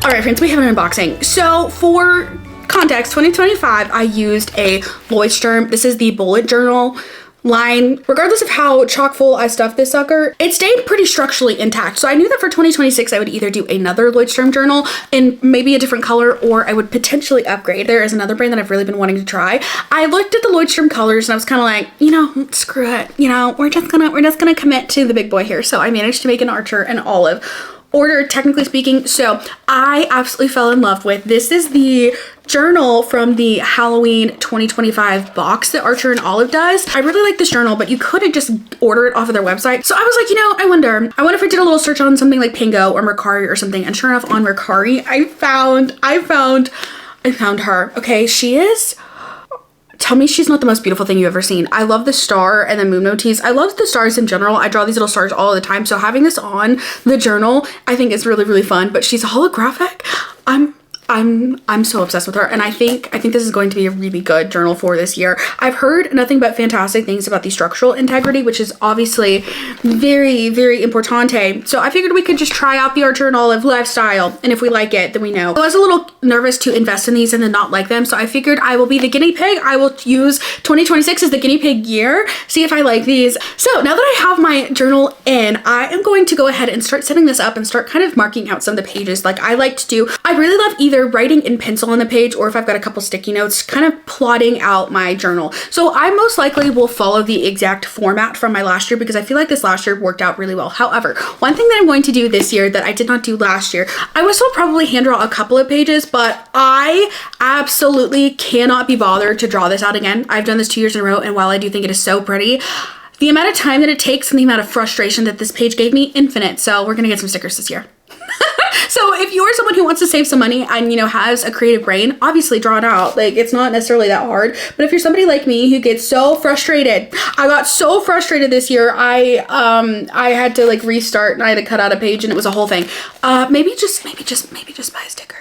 All right, friends, we have an unboxing. So for context, 2025, I used a Lloyd's. This is the bullet journal line. Regardless of how chock full I stuffed this sucker, it stayed pretty structurally intact. So I knew that for 2026, I would either do another Lloyd's journal in maybe a different color, or I would potentially upgrade. There is another brand that I've really been wanting to try. I looked at the Lloyd's colors and I was kind of like, you know, screw it. You know, we're just gonna commit to the big boy here. So I managed to make an Archer and Olive order, technically speaking. So I absolutely fell in love with this. Is the journal from the Halloween 2025 box that Archer and Olive does. I really like this journal, but you couldn't just order it off of their website. So I was like, you know, I wonder if I did a little search on something like Pingo or Mercari or something. And sure enough, on Mercari, I found her. Okay, she is. Tell me she's not the most beautiful thing you've ever seen. I love the star and the moon motifs. I love the stars in general. I draw these little stars all the time. So having this on the journal, I think is really, really fun. But she's holographic. I'm so obsessed with her, and I think this is going to be a really good journal for this year. I've heard nothing but fantastic things about the structural integrity, which is obviously very, very importante. So I figured we could just try out the Archer and Olive lifestyle, and if we like it, then we know. I was a little nervous to invest in these and then not like them, so I figured I will be the guinea pig. I will use 2026 as the guinea pig year, see if I like these. So now that I have my journal in, I am going to go ahead and start setting this up and start kind of marking out some of the pages like I like to do. I really love either writing in pencil on the page, or if I've got a couple sticky notes, kind of plotting out my journal. So I most likely will follow the exact format from my last year, because I feel like this last year worked out really well. However, one thing that I'm going to do this year that I did not do last year, I will still probably hand draw a couple of pages, but I absolutely cannot be bothered to draw this out again. I've done this 2 years in a row, and while I do think it is so pretty, the amount of time that it takes and the amount of frustration that this page gave me, infinite. So we're gonna get some stickers this year. So if you're someone who wants to save some money and, you know, has a creative brain, obviously draw it out. Like, it's not necessarily that hard. But if you're somebody like me who gets so frustrated, I got so frustrated this year, I had to like restart, and I had to cut out a page, and it was a whole thing. Maybe just buy a sticker.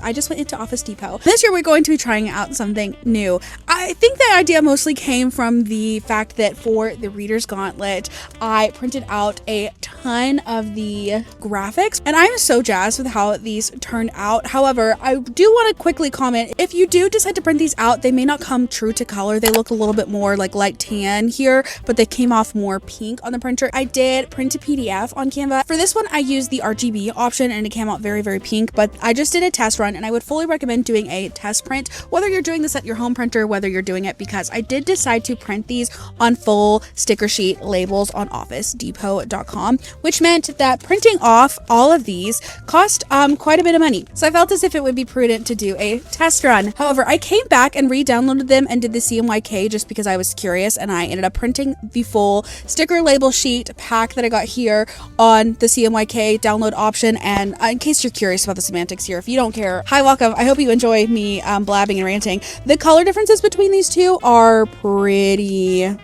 I just went into Office Depot. This year we're going to be trying out something new. I think the idea mostly came from the fact that for the Reader's Gauntlet, I printed out a ton of the graphics, and I'm so jazzed with how these turned out. However, I do want to quickly comment, if you do decide to print these out, they may not come true to color. They look a little bit more like light tan here, but they came off more pink on the printer. I did print a PDF on Canva. For this one, I used the RGB option, and it came out very, very pink, but I just did a test run, and I would fully recommend doing a test print, whether you're doing this at your home printer, whether you're doing it, because I did decide to print these on full sticker sheet labels on OfficeDepot.com, which meant that printing off all of these cost quite a bit of money. So I felt as if it would be prudent to do a test run. However, I came back and re-downloaded them and did the CMYK just because I was curious, and I ended up printing the full sticker label sheet pack that I got here on the CMYK download option. And in case you're curious about the semantics here, if you don't care, hi, welcome. I hope you enjoy me blabbing and ranting. The color differences between these two are pretty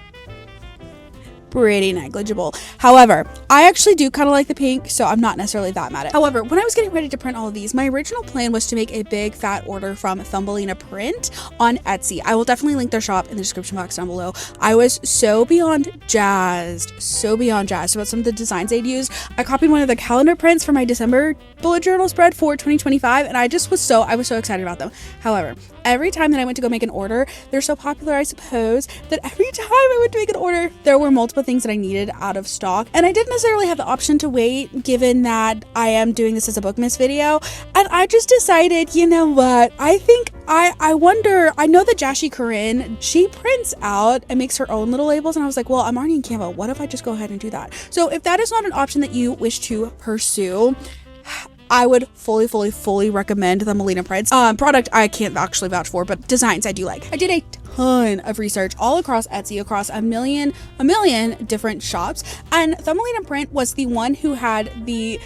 negligible. However, I actually do kind of like the pink, so I'm not necessarily that mad at it. However, when I was getting ready to print all of these, my original plan was to make a big fat order from Thumbelina Print on Etsy. I will definitely link their shop in the description box down below. I was so beyond jazzed about some of the designs they'd used. I copied one of the calendar prints for my December bullet journal spread for 2025, and I was so excited about them. However, every time that I went to go make an order, they're so popular, I suppose, that every time I went to make an order, there were multiple things that I needed out of stock, and I didn't necessarily have the option to wait, given that I am doing this as a BOOKMAS video. And I just decided, you know what, I think I wonder, I know that Jashi Corinne, she prints out and makes her own little labels, and I was like, well, I'm already in Canva, what if I just go ahead and do that? So if that is not an option that you wish to pursue, I would fully recommend the Melina Print's product. I can't actually vouch for, but designs I do like. I did a ton of research all across Etsy, across a million different shops, and Thumbelina Print was the one who had the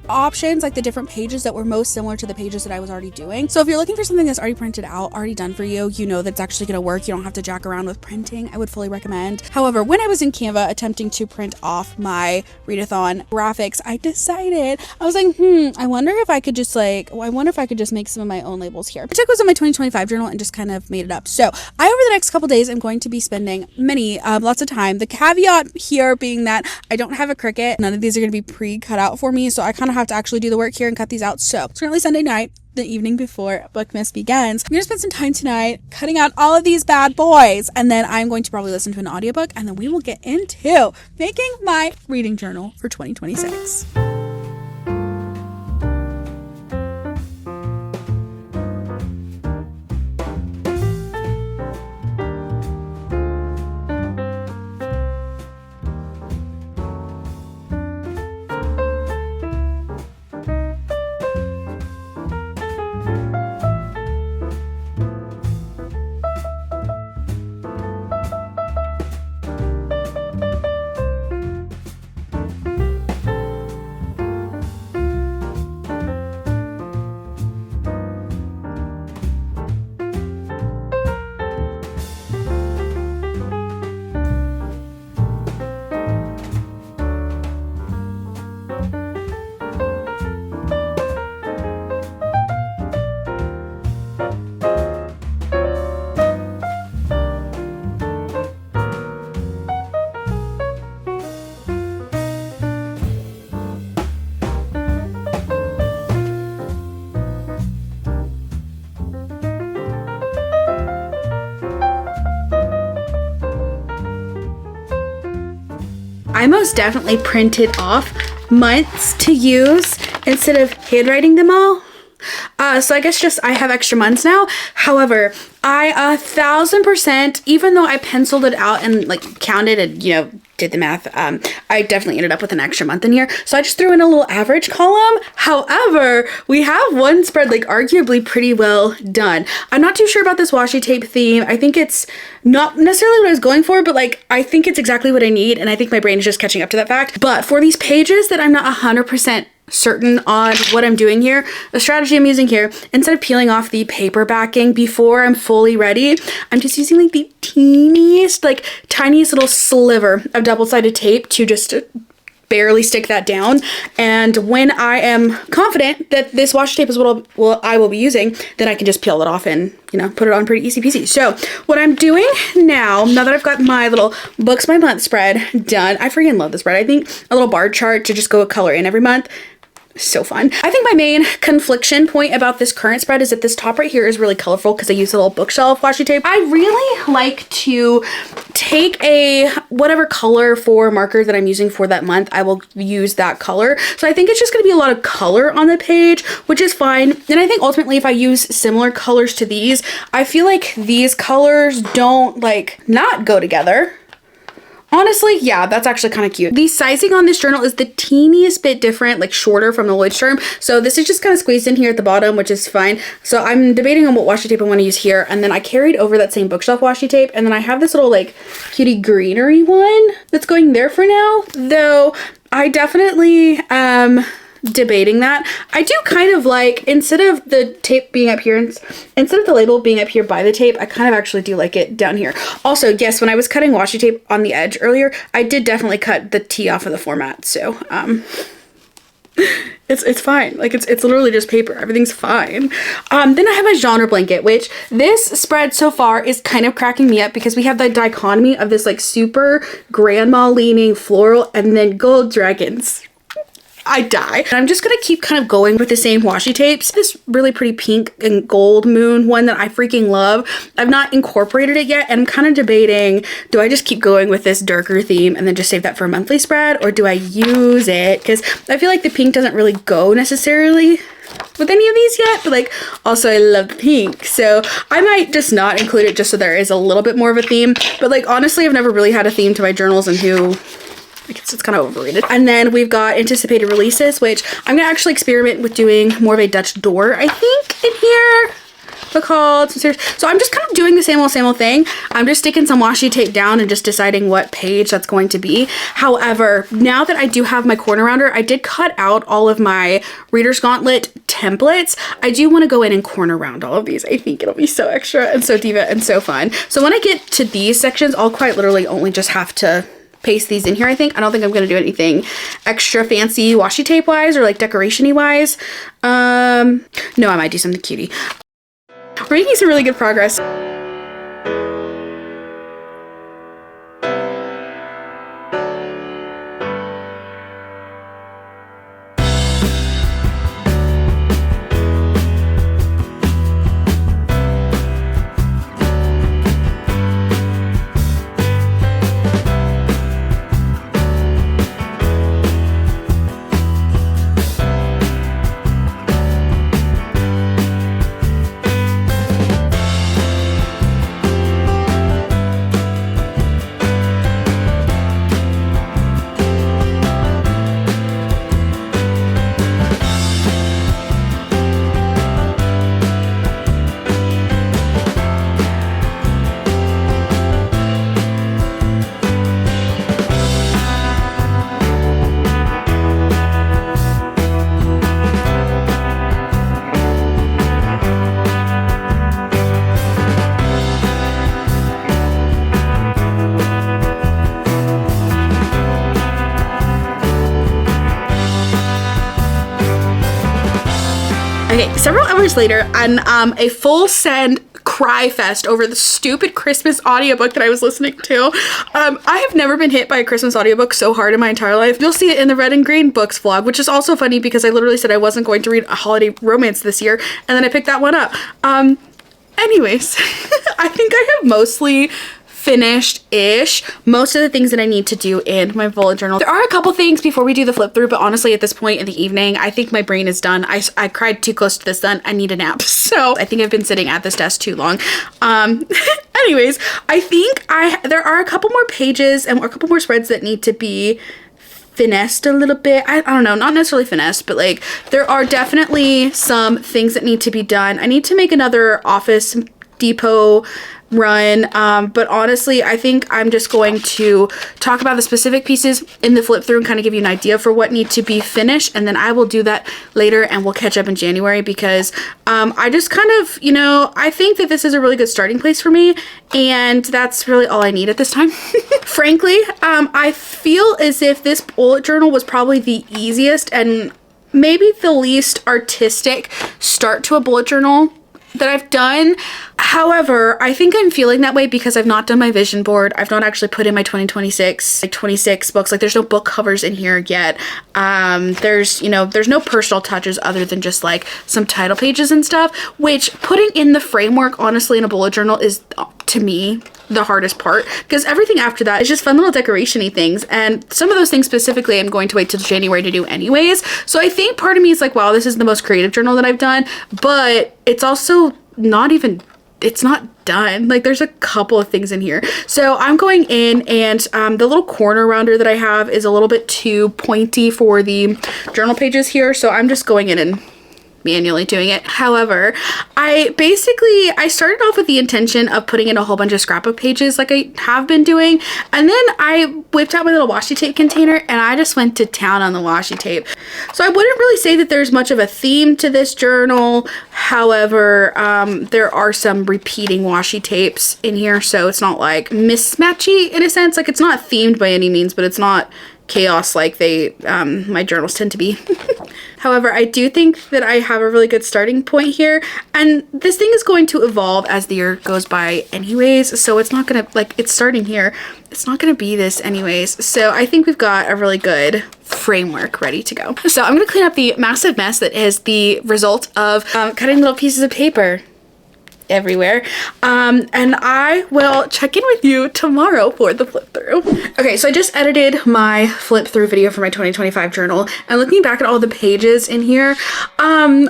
options, like the different pages that were most similar to the pages that I was already doing. So if you're looking for something that's already printed out, already done for you, you know that's actually going to work. You don't have to jack around with printing. I would fully recommend. However, when I was in Canva attempting to print off my readathon graphics, I decided, I was like, I wonder if I could just make some of my own labels here. I took those in my 2025 journal and just kind of made it up. So I, over the next couple days, I'm going to be spending lots of time. The caveat here being that I don't have a Cricut. None of these are going to be pre-cut out for me. So I kind of have to actually do the work here and cut these out. So it's currently Sunday night, the evening before BOOKMAS begins. I'm going to spend some time tonight cutting out all of these bad boys. And then I'm going to probably listen to an audiobook. And then we will get into making my reading journal for 2026. I most definitely printed off months to use instead of handwriting them all. So I guess just I have extra months now. However, I 1000%, even though I penciled it out and like counted and, did the math, I definitely ended up with an extra month in here. So I just threw in a little average column. However, we have one spread like arguably pretty well done. I'm not too sure about this washi tape theme. I think it's not necessarily what I was going for, but like I think it's exactly what I need, and I think my brain is just catching up to that fact. But for these pages that I'm not 100% certain on what I'm doing here, the strategy I'm using here, instead of peeling off the paper backing before I'm fully ready, I'm just using like the tiniest little sliver of double-sided tape to just barely stick that down. And when I am confident that this washi tape is what I will be using, then I can just peel it off and put it on pretty easy peasy. So what I'm doing now that I've got my little books by month spread done, I freaking love this spread. I think a little bar chart to just go color in every month, so fun. I think my main confliction point about this current spread is that this top right here is really colorful because I use a little bookshelf washi tape. I really like to take a whatever color for marker that I'm using for that month, I will use that color. So I think it's just going to be a lot of color on the page, which is fine. And I think ultimately if I use similar colors to these, I feel like these colors don't not go together. Honestly, yeah, that's actually kind of cute. The sizing on this journal is the teeniest bit different, shorter from the Lloydstrom. So this is just kind of squeezed in here at the bottom, which is fine. So I'm debating on what washi tape I want to use here. And then I carried over that same bookshelf washi tape. And then I have this little cutie greenery one that's going there for now. Though I definitely debating that. I do kind of instead of the tape being up here, instead of the label being up here by the tape, I kind of actually do like it down here. Also, yes, when I was cutting washi tape on the edge earlier, I did definitely cut the T off of the format. So, it's fine. It's literally just paper. Everything's fine. Then I have my genre blanket, which this spread so far is kind of cracking me up because we have the dichotomy of this super grandma leaning floral and then gold dragons. I die. And I'm just gonna keep kind of going with the same washi tapes. This really pretty pink and gold moon one that I freaking love. I've not incorporated it yet, and I'm kind of debating, do I just keep going with this darker theme and then just save that for a monthly spread, or do I use it? Because I feel like the pink doesn't really go necessarily with any of these yet, but also I love the pink, so I might just not include it just so there is a little bit more of a theme. But honestly, I've never really had a theme to my journals, and it's kind of overrated. And then we've got anticipated releases, which I'm gonna actually experiment with doing more of a Dutch door, I think, in here. book haul, some series. So I'm just kind of doing the same old thing. I'm just sticking some washi tape down and just deciding what page that's going to be. However, now that I do have my corner rounder, I did cut out all of my Reader's Gauntlet templates. I do want to go in and corner round all of these. I think it'll be so extra and so diva and so fun. So when I get to these sections, I'll quite literally only just have to paste these in here. I don't think I'm going to do anything extra fancy washi tape wise or like decoration-y wise. No, I might do something cutie. We're making some really good progress. Okay, several hours later, and a full send cry fest over the stupid Christmas audiobook that I was listening to. I have never been hit by a Christmas audiobook so hard in my entire life. You'll see it in the Red and Green Books vlog, which is also funny because I literally said I wasn't going to read a holiday romance this year, and then I picked that one up. Anyways, I think I have mostly finished-ish most of the things that I need to do in my bullet journal. There are a couple things before we do the flip through, but honestly at this point in the evening, I think my brain is done. I cried too close to the sun. I need a nap. So I think I've been sitting at this desk too long. Anyways, I think there are a couple more pages and a couple more spreads that need to be finessed a little bit. I don't know, not necessarily finessed, but like there are definitely some things that need to be done. I need to make another Office Depot run, but honestly I think I'm just going to talk about the specific pieces in the flip through and kind of give you an idea for what need to be finished, and then I will do that later and we'll catch up in January because I just kind of, you know, I think that this is a really good starting place for me, and that's really all I need at this time. Frankly, I feel as if this bullet journal was probably the easiest and maybe the least artistic start to a bullet journal that I've done. However, I think I'm feeling that way because I've not done my vision board. I've not actually put in my 2026, like 26 books. Like there's no book covers in here yet. There's no personal touches other than just like some title pages and stuff, which putting in the framework, honestly, in a bullet journal is, to me, the hardest part, because everything after that is just fun little decoration-y things, and some of those things specifically I'm going to wait till January to do anyways. So I think part of me is like, wow, this is the most creative journal that I've done, but it's also not even, it's not done. Like there's a couple of things in here. So I'm going in, and the little corner rounder that I have is a little bit too pointy for the journal pages here, so I'm just going in and manually doing it. However, I started off with the intention of putting in a whole bunch of scrapbook pages like I have been doing, and then I whipped out my little washi tape container and I just went to town on the washi tape. So I wouldn't really say that there's much of a theme to this journal. However, there are some repeating washi tapes in here, so it's not like mismatchy in a sense. Like it's not themed by any means, but it's not chaos like my journals tend to be. However, I do think that I have a really good starting point here, and this thing is going to evolve as the year goes by anyways, so it's not gonna, like, it's starting here, it's not gonna be this anyways, so I think we've got a really good framework ready to go. So I'm gonna clean up the massive mess that is the result of cutting little pieces of paper everywhere, and I will check in with you tomorrow for the flip through. Okay, so I just edited my flip through video for my 2025 journal, and looking back at all the pages in here, I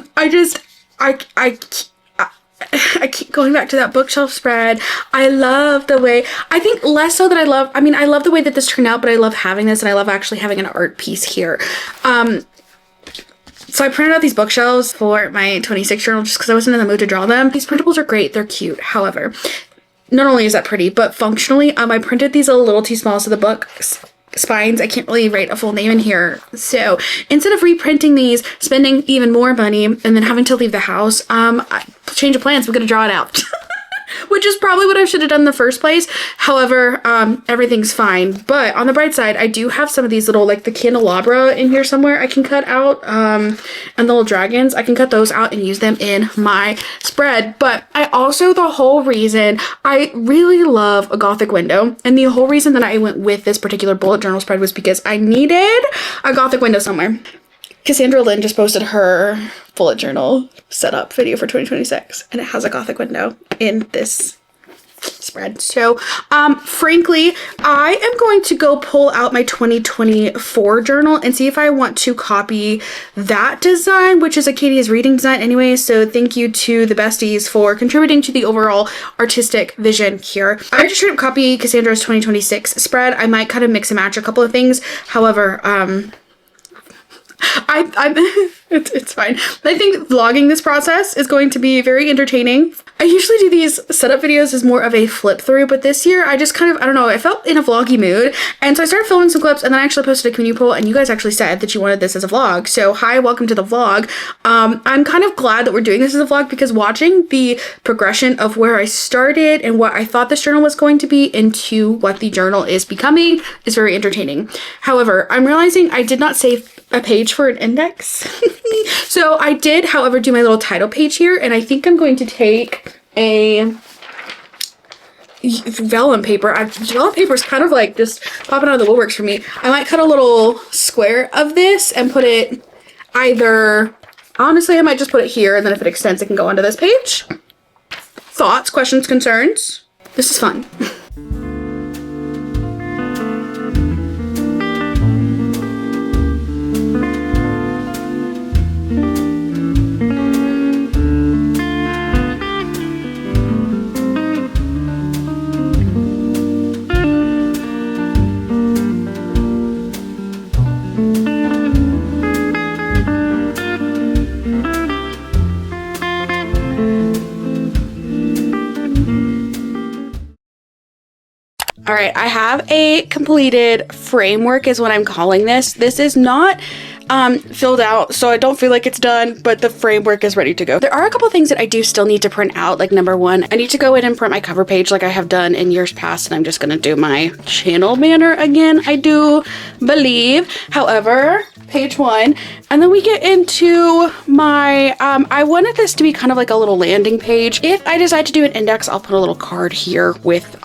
keep going back to that bookshelf spread. I love the way, I think less so that I love the way that this turned out, but I love having this, and I love actually having an art piece here. So I printed out these bookshelves for my 26 journal just because I wasn't in the mood to draw them. These printables are great. They're cute. However, not only is that pretty, but functionally, I printed these a little too small, so the book spines, I can't really write a full name in here. So instead of reprinting these, spending even more money, and then having to leave the house, change of plans, we're gonna draw it out. Which is probably what I should have done in the first place. However, everything's fine. But on the bright side, I do have some of these little, like the candelabra in here somewhere I can cut out. And the little dragons, I can cut those out and use them in my spread. But I also, the whole reason, I really love a Gothic window. And the whole reason that I went with this particular bullet journal spread was because I needed a Gothic window somewhere. Cassandra Lynn just posted her bullet journal setup video for 2026, and it has a Gothic window in this spread. So, frankly, I am going to go pull out my 2024 journal and see if I want to copy that design, which is Acadia's reading design anyway. So thank you to the besties for contributing to the overall artistic vision here. I just tried to copy Cassandra's 2026 spread. I might kind of mix and match a couple of things. However, it's fine. I think vlogging this process is going to be very entertaining. I usually do these setup videos as more of a flip through, but this year I just kind of, I don't know, I felt in a vloggy mood. And so I started filming some clips and then I actually posted a community poll and you guys actually said that you wanted this as a vlog. So hi, welcome to the vlog. I'm kind of glad that we're doing this as a vlog because watching the progression of where I started and what I thought this journal was going to be into what the journal is becoming is very entertaining. However, I'm realizing I did not save a page for an index. So I did, however, do my little title page here, and I think I'm going to take a vellum paper. Vellum paper is kind of like just popping out of the woodworks for me. I might cut a little square of this and put it either, honestly, I might just put it here, and then if it extends, it can go onto this page. Thoughts, questions, concerns? This is fun. All right, I have a completed framework is what I'm calling this. This is not filled out, so I don't feel like it's done, but the framework is ready to go. There are a couple things that I do still need to print out. Like number one, I need to go in and print my cover page like I have done in years past, and I'm just gonna do my channel banner again, I do believe. However, page one, and then we get into my, I wanted this to be kind of like a little landing page. If I decide to do an index, I'll put a little card here with,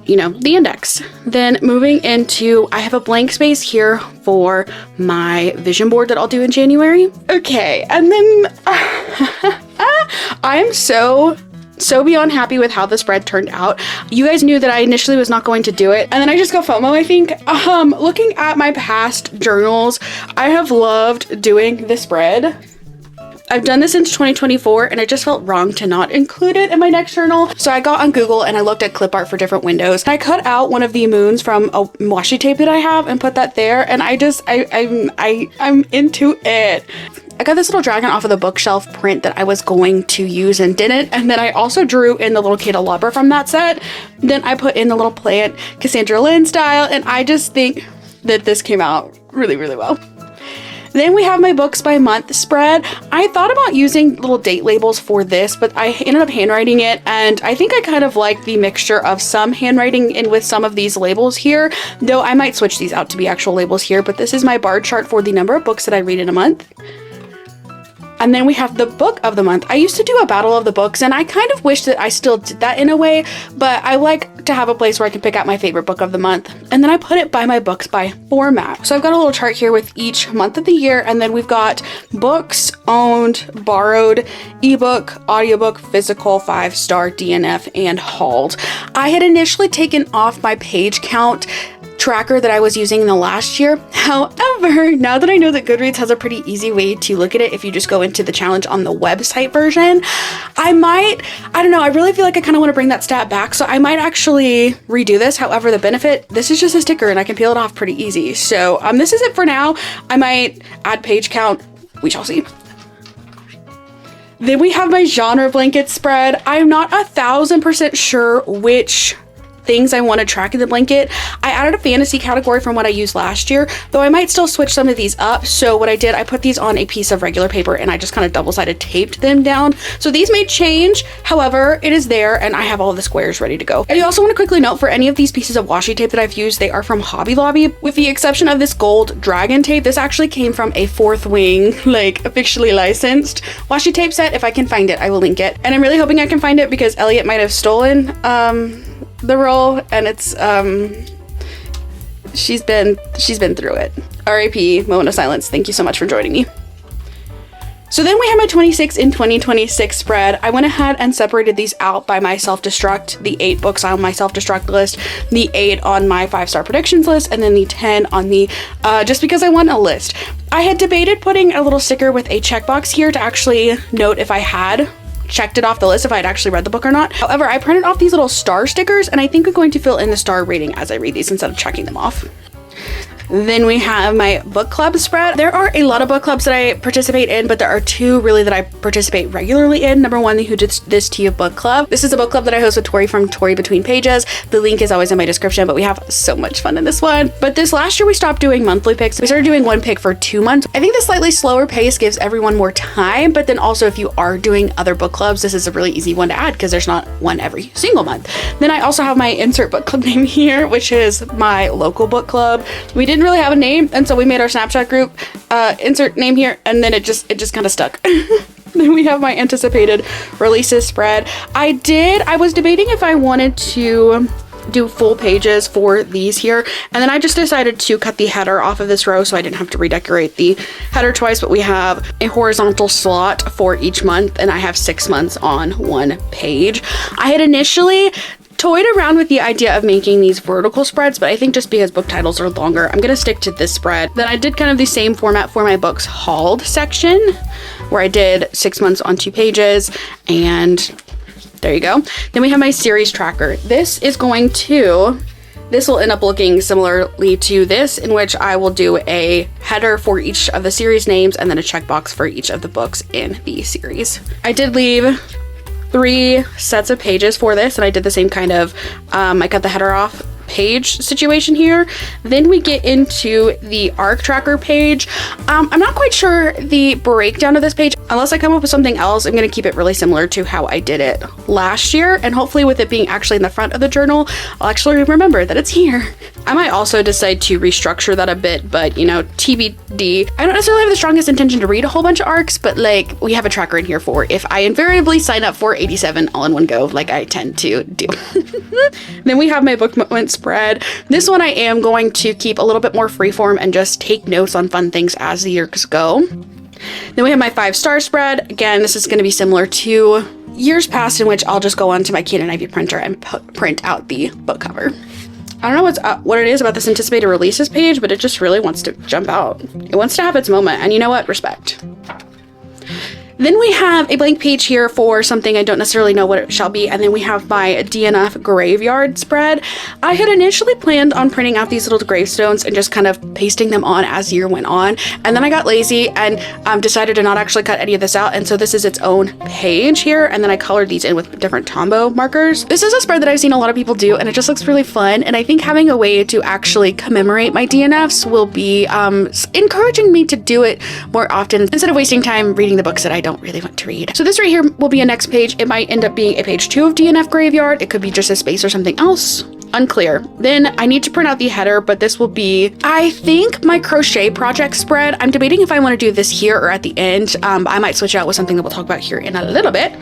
you know, the index. Then moving into, I have a blank space here for my vision board that I'll do in January. Okay, and then I'm so beyond happy with how the spread turned out. You guys knew that I initially was not going to do it, and then I just got FOMO, I think. Looking at my past journals, I have loved doing the spread. I've done this since 2024 and it just felt wrong to not include it in my next journal. So I got on Google and I looked at clip art for different windows. I cut out one of the moons from a washi tape that I have and put that there, and I'm into it. I got this little dragon off of the bookshelf print that I was going to use and didn't. And then I also drew in the little candelabra from that set. Then I put in the little plant Cassandra Lynn style, and I just think that this came out really, really well. Then we have my books by month spread. I thought about using little date labels for this, but I ended up handwriting it, and I think I kind of like the mixture of some handwriting in with some of these labels here, though I might switch these out to be actual labels here. But this is my bar chart for the number of books that I read in a month. And then we have the book of the month. I used to do a battle of the books, and I kind of wish that I still did that in a way, but I like to have a place where I can pick out my favorite book of the month. And then I put it by my books by format. So I've got a little chart here with each month of the year, and then we've got books, owned, borrowed, ebook, audiobook, physical, 5-star, DNF, and hauled. I had initially taken off my page count tracker that I was using in the last year. However, now that I know that Goodreads has a pretty easy way to look at it if you just go into the challenge on the website version, I don't know, I really feel like I kind of want to bring that stat back, so I might actually redo this. However, the benefit, this is just a sticker and I can peel it off pretty easy. So this is it for now. I might add page count, we shall see. Then we have my genre blanket spread. I'm not 1,000% sure which things I want to track in the blanket. I added a fantasy category from what I used last year, though I might still switch some of these up. So what I did, I put these on a piece of regular paper and I just kind of double-sided taped them down. So these may change, however, it is there and I have all the squares ready to go. I do also want to quickly note, for any of these pieces of washi tape that I've used, they are from Hobby Lobby, with the exception of this gold dragon tape. This actually came from a Fourth Wing, like officially licensed washi tape set. If I can find it, I will link it. And I'm really hoping I can find it because Elliot might have stolen the roll, and it's she's been through it. RIP, moment of silence. Thank you so much for joining me. So then we have my 26 in 2026 spread. I went ahead and separated these out by my self-destruct, the 8 books on my self-destruct list, the 8 on my 5-star predictions list, and then the 10 on the just because I want a list. I had debated putting a little sticker with a checkbox here to actually note if I had checked it off the list, if I had actually read the book or not. However, I printed off these little star stickers and I think I'm going to fill in the star rating as I read these instead of checking them off. Then we have my book club spread. There are a lot of book clubs that I participate in, but there are 2 really that I participate regularly in. Number 1, the Who Did This To You book club. This is a book club that I host with Tori from Tori Between Pages. The link is always in my description, but we have so much fun in this one. But this last year we stopped doing monthly picks. We started doing 1 pick for 2 months. I think the slightly slower pace gives everyone more time, but then also if you are doing other book clubs, this is a really easy one to add because there's not one every single month. Then I also have my insert book club name here, which is my local book club. We didn't really have a name, and so we made our Snapchat group insert name here, and then it just kind of stuck. Then we have my anticipated releases spread. I was debating if I wanted to do full pages for these here, and then I just decided to cut the header off of this row so I didn't have to redecorate the header twice. But we have a horizontal slot for each month, and I have 6 months on 1 page. I had initially toyed around with the idea of making these vertical spreads, but I think just because book titles are longer, I'm gonna stick to this spread. Then I did kind of the same format for my books hauled section, where I did 6 months on 2 pages, and there you go. Then we have my series tracker. This will end up looking similarly to this, in which I will do a header for each of the series names and then a checkbox for each of the books in the series. I did leave 3 sets of pages for this, and I did the same kind of I cut the header off page situation here. Then we get into the arc tracker page. I'm not quite sure the breakdown of this page. Unless I come up with something else, I'm going to keep it really similar to how I did it last year, and hopefully with it being actually in the front of the journal, I'll actually remember that it's here. I might also decide to restructure that a bit, but you know, TBD. I don't necessarily have the strongest intention to read a whole bunch of arcs, but like, we have a tracker in here for if I invariably sign up for 87 all in one go, like I tend to do. Then we have my book moment spread. This one I am going to keep a little bit more freeform and just take notes on fun things as the years go. Then we have my 5-star spread. Again, this is going to be similar to years past, in which I'll just go onto my Canon Ivy printer and print out the book cover. I don't know what it is about this anticipated releases page, but it just really wants to jump out. It wants to have its moment, and you know what? Respect. Then we have a blank page here for something I don't necessarily know what it shall be, and then we have my DNF graveyard spread. I had initially planned on printing out these little gravestones and just kind of pasting them on as the year went on, and then I got lazy and decided to not actually cut any of this out, and so this is its own page here, and then I colored these in with different Tombow markers. This is a spread that I've seen a lot of people do, and it just looks really fun, and I think having a way to actually commemorate my DNFs will be encouraging me to do it more often instead of wasting time reading the books that I don't really want to read. So this right here will be a next page. It might end up being a page 2 of DNF Graveyard. It could be just a space or something else. Unclear. Then I need to print out the header, but this will be, I think, my crochet project spread. I'm debating if I want to do this here or at the end. I might switch it out with something that we'll talk about here in a little bit.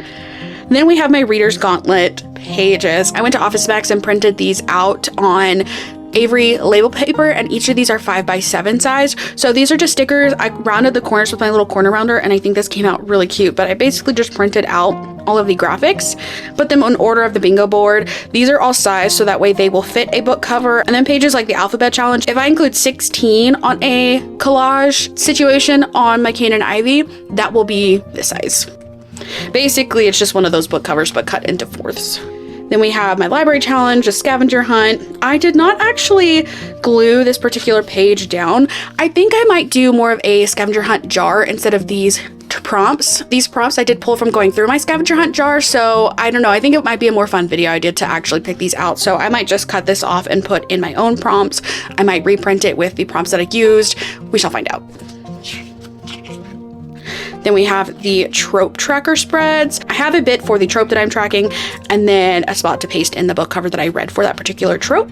Then we have my Reader's Gauntlet pages. I went to Office Max and printed these out on Avery label paper, and each of these are 5x7 size. So these are just stickers. I rounded the corners with my little corner rounder, and I think this came out really cute, but I basically just printed out all of the graphics, put them in order of the bingo board. These are all sized so that way they will fit a book cover. And then pages like the alphabet challenge, if I include 16 on a collage situation on my Canon Ivy, that will be this size. Basically, it's just one of those book covers, but cut into fourths. Then we have my library challenge, a scavenger hunt. I did not actually glue this particular page down. I think I might do more of a scavenger hunt jar instead of these prompts. These prompts I did pull from going through my scavenger hunt jar, so I don't know. I think it might be a more fun video idea to actually pick these out. So I might just cut this off and put in my own prompts. I might reprint it with the prompts that I used. We shall find out. Then we have the trope tracker spreads. I have a bit for the trope that I'm tracking, and then a spot to paste in the book cover that I read for that particular trope.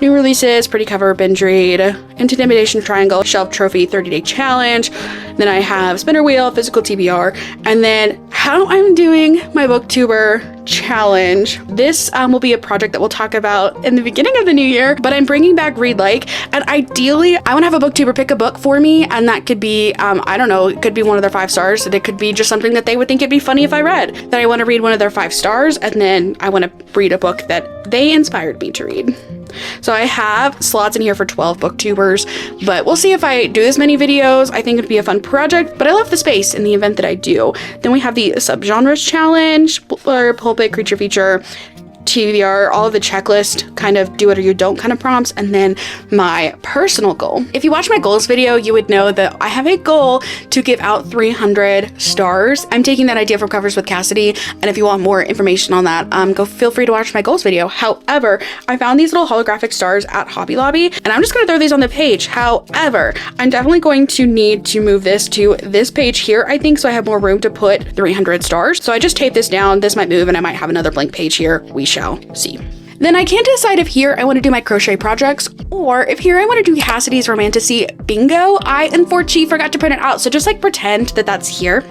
New releases, pretty cover, binge read, intimidation triangle, shelf trophy, 30-day challenge. Then I have spinner wheel, physical TBR, and then how I'm doing my booktuber challenge. This will be a project that we'll talk about in the beginning of the new year, but I'm bringing back Read Like, and ideally I want to have a booktuber pick a book for me, and that could be, I don't know, it could be one of their 5 stars, and it could be just something that they would think it'd be funny if I read. That I want to read one of their 5 stars, and then I want to read a book that they inspired me to read. So I have slots in here for 12 booktubers, but we'll see if I do this many videos. I think it'd be a fun project, but I love the space in the event that I do. Then we have the subgenres challenge, or pulpit, creature feature, TBR, all of the checklist, kind of do it or you don't kind of prompts, and then my personal goal. If you watch my goals video, you would know that I have a goal to give out 300 stars. I'm taking that idea from Covers with Cassidy, and if you want more information on that, go feel free to watch my goals video. However, I found these little holographic stars at Hobby Lobby, and I'm just gonna throw these on the page. However, I'm definitely going to need to move this to this page here, I think, so I have more room to put 300 stars. So I just taped this down. This might move, and I might have another blank page here. We shall see. Then I can't decide if here I want to do my crochet projects or if here I want to do Cassidy's Romantasy bingo. I unfortunately forgot to print it out, so just like pretend that that's here.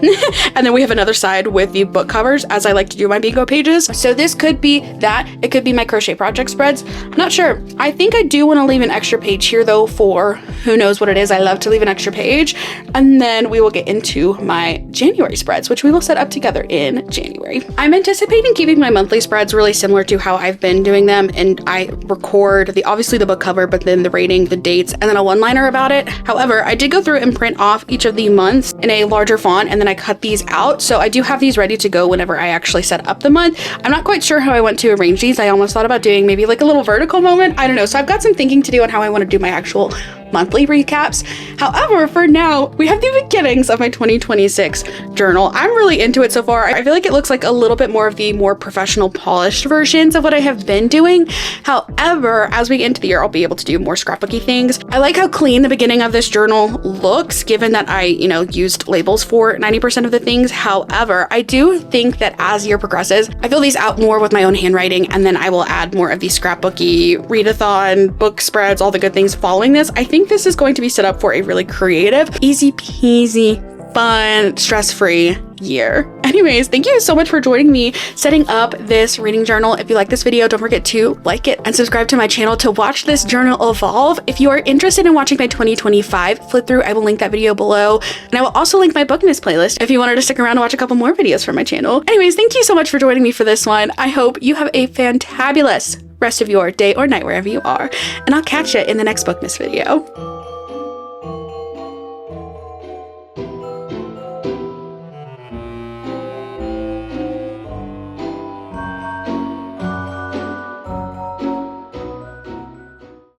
And then we have another side with the book covers, as I like to do my bingo pages. So this could be that. It could be my crochet project spreads. I'm not sure. I think I do want to leave an extra page here though for who knows what it is. I love to leave an extra page. And then we will get into my January spreads, which we will set up together in January. I'm anticipating keeping my monthly spreads really similar to how I've been doing them, and I record obviously the book cover, but then the rating, the dates, and then a one-liner about it. However, I did go through and print off each of the months in a larger font, and then I cut these out, so I do have these ready to go whenever I actually set up the month. I'm not quite sure how I want to arrange these. I almost thought about doing maybe like a little vertical moment. I don't know. So I've got some thinking to do on how I want to do my actual monthly recaps. However, for now, we have the beginnings of my 2026 journal. I'm really into it so far. I feel like it looks like a little bit more of the more professional, polished versions of what I have been doing. However, as we get into the year, I'll be able to do more scrapbooky things. I like how clean the beginning of this journal looks, given that I, used labels for 90% of the things. However, I do think that as year progresses, I fill these out more with my own handwriting, and then I will add more of these scrapbooky, readathon, book spreads, all the good things following this. I think this is going to be set up for a really creative, easy peasy, fun, stress-free year. Anyways, thank you so much for joining me setting up this reading journal. If you like this video, don't forget to like it and subscribe to my channel to watch this journal evolve. If you are interested in watching my 2025 flip through, I will link that video below, and I will also link my BOOKMAS playlist if you wanted to stick around and watch a couple more videos from my channel. Anyways, thank you so much for joining me for this one. I hope you have a fantabulous rest of your day or night wherever you are, and I'll catch you in the next BOOKMAS video.